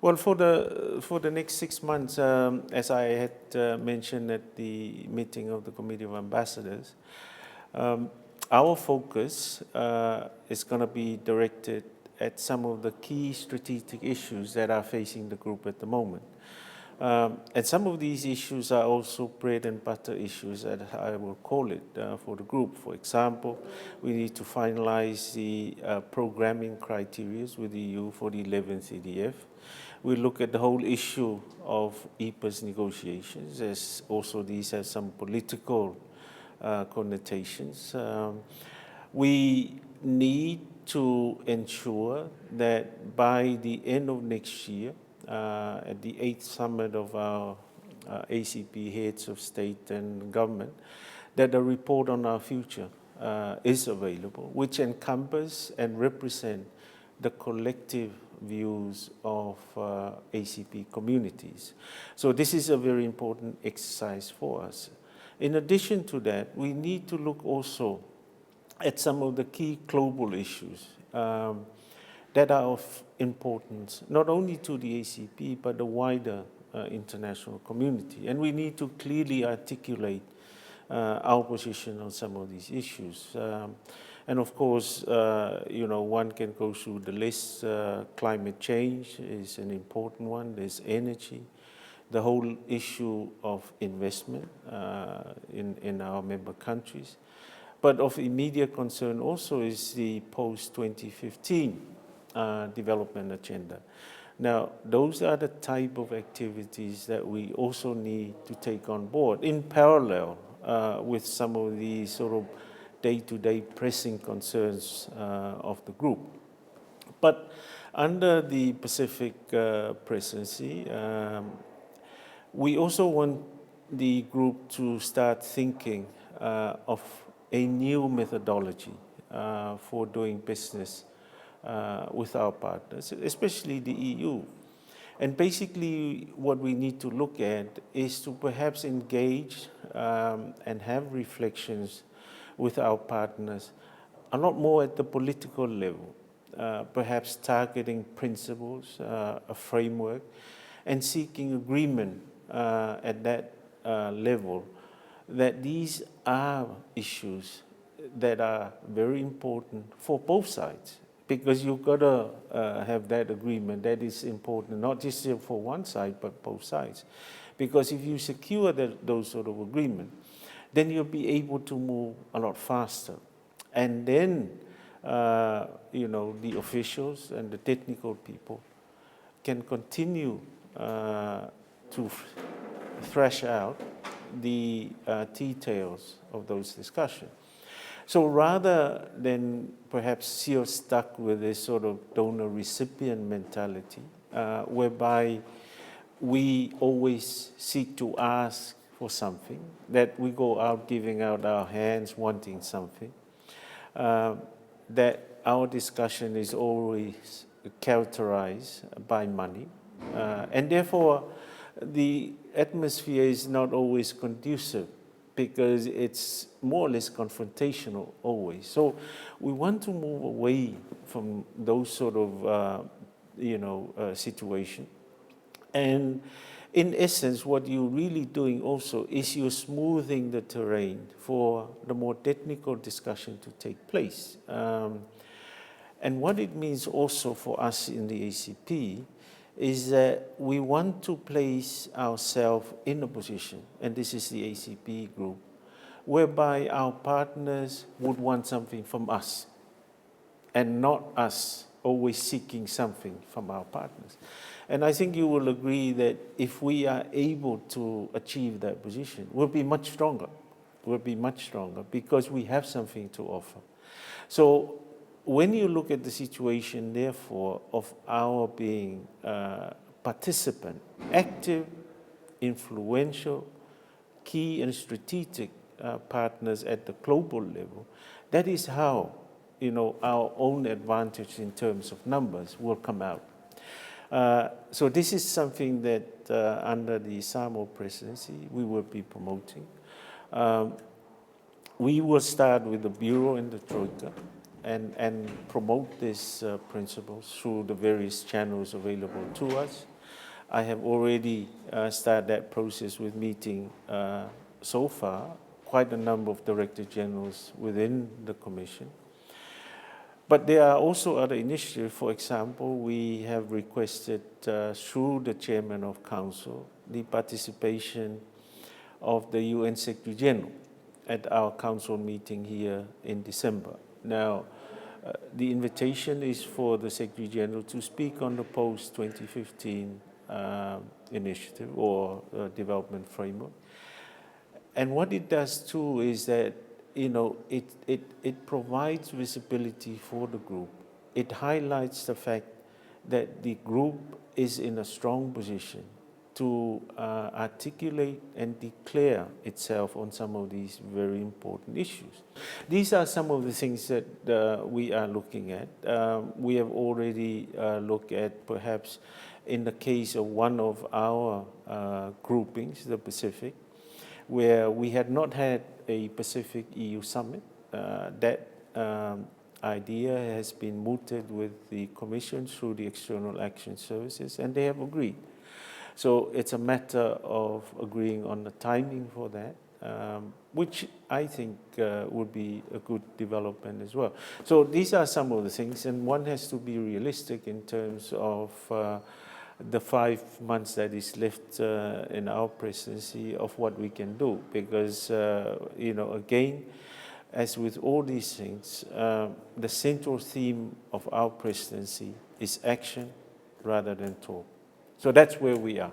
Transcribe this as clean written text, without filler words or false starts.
Well, for the next 6 months, as I had mentioned at the meeting of the Committee of Ambassadors, our focus is going to be directed at some of the key strategic issues that are facing the group at the moment. And some of these issues are also bread and butter issues, that I will call it, for the group. For example, we need to finalize the programming criteria with the EU for the 11th EDF. We look at the whole issue of EPA's negotiations, as also these have some political connotations. We need to ensure that by the end of next year, at the 8th summit of our ACP heads of state and government, that a report on our future is available, which encompass and represent the collective views of ACP communities. So this is a very important exercise for us. In addition to that, we need to look also at some of the key global issues that are of importance, not only to the ACP, but the wider international community. And we need to clearly articulate our position on some of these issues. And of course, one can go through the list. Climate change is an important one. There's energy, the whole issue of investment in our member countries. But of immediate concern also is the post-2015 development agenda. Now, those are the type of activities that we also need to take on board in parallel with some of the sort of day-to-day pressing concerns of the group. But under the Pacific presidency, we also want the group to start thinking of a new methodology for doing business with our partners, especially the EU. And basically what we need to look at is to perhaps engage and have reflections with our partners a lot more at the political level, perhaps targeting principles, a framework, and seeking agreement at that level, that these are issues that are very important for both sides, because you've got to have that agreement that is important, not just for one side, but both sides. Because if you secure those sort of agreement, then you'll be able to move a lot faster. And then, the officials and the technical people can continue to thrash out the details of those discussions. So rather than perhaps you're stuck with this sort of donor-recipient mentality, whereby we always seek to ask for something, that we go out giving out our hands wanting something, that our discussion is always characterized by money, and therefore the atmosphere is not always conducive, because it's more or less confrontational always. So we want to move away from those sort of situation. And in essence, what you're really doing also is you're smoothing the terrain for the more technical discussion to take place. And what it means also for us in the ACP is that we want to place ourselves in a position, and this is the ACP Group, whereby our partners would want something from us, and not us always seeking something from our partners. And I think you will agree that if we are able to achieve that position, we'll be much stronger. We'll be much stronger because we have something to offer. So when you look at the situation, therefore, of our being participant, active, influential, key and strategic partners at the global level, that is how our own advantage in terms of numbers will come out. So this is something that under the Samoa presidency we will be promoting. We will start with the Bureau and the Troika and promote these principles through the various channels available to us. I have already started that process with meeting so far quite a number of Director Generals within the Commission. But there are also other initiatives. For example, we have requested through the Chairman of Council the participation of the UN Secretary General at our Council meeting here in December. Now, the invitation is for the Secretary General to speak on the post-2015 initiative or development framework. And what it does too is that, you know, it provides visibility for the group. It highlights the fact that the group is in a strong position to articulate and declare itself on some of these very important issues. These are some of the things that we are looking at. We have already looked at, perhaps in the case of one of our groupings, the Pacific, where we had not had a Pacific-EU summit. That idea has been mooted with the Commission through the External Action Services, and they have agreed. So it's a matter of agreeing on the timing for that, which I think would be a good development as well. So these are some of the things, and one has to be realistic in terms of the 5 months that is left in our presidency of what we can do, because, you know, again, as with all these things, the central theme of our presidency is action rather than talk. So that's where we are.